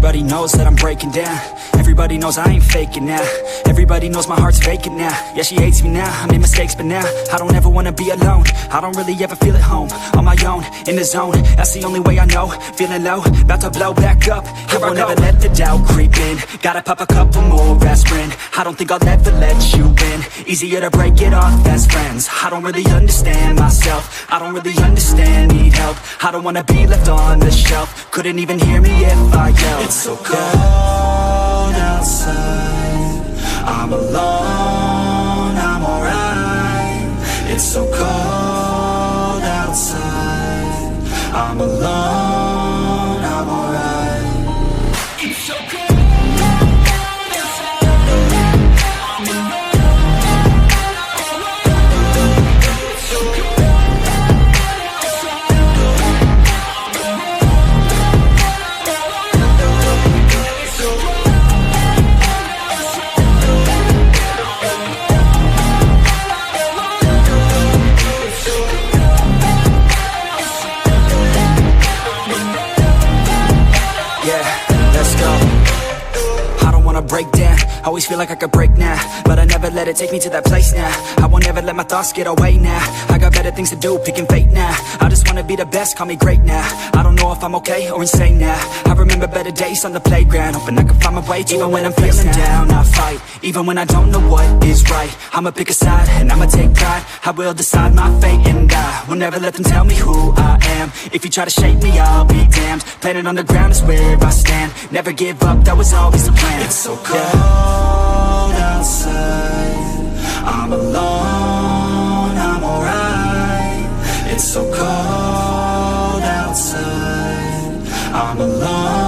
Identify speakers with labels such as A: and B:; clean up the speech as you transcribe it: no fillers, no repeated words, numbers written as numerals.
A: Everybody knows that I'm breaking down. Everybody knows I ain't faking now. Everybody knows my heart's vacant now. Yeah, she hates me now, I made mistakes but now I don't ever wanna be alone. I don't really ever feel at home. On my own, in the zone, that's the only way I know. Feeling low, about to blow back up. I won't ever let the doubt creep in. Gotta pop a couple more aspirin. I don't think I'll ever let you in. Easier to break it off as friends. I don't really understand myself. I don't really understand, need help. I don't wanna be left on the shelf. Couldn't even hear me if I yelled. It's so cold outside, I'm alone, I'm alright. It's so cold outside, I'm alone, I'm alright. It's so cold. Break down, always feel like I could break now, but I never let it take me to that place now. I won't ever let my thoughts get away now. I got better things to do, picking fate now. I just wanna be the best, call me great now. I don't know if I'm okay or insane now. I remember better days on the playground, hoping I can find my way. Even when I'm feeling down, I fight. Even when I don't know what is right, I'ma pick a side and I'ma take pride. I will decide my fate and I will never let them tell me who I am. If you try to shape me, I'll be damned. Planet on the ground is where I stand. Never give up, that was always the plan. It's so cold outside, I'm alone, I'm alright. It's so cold outside, I'm alone.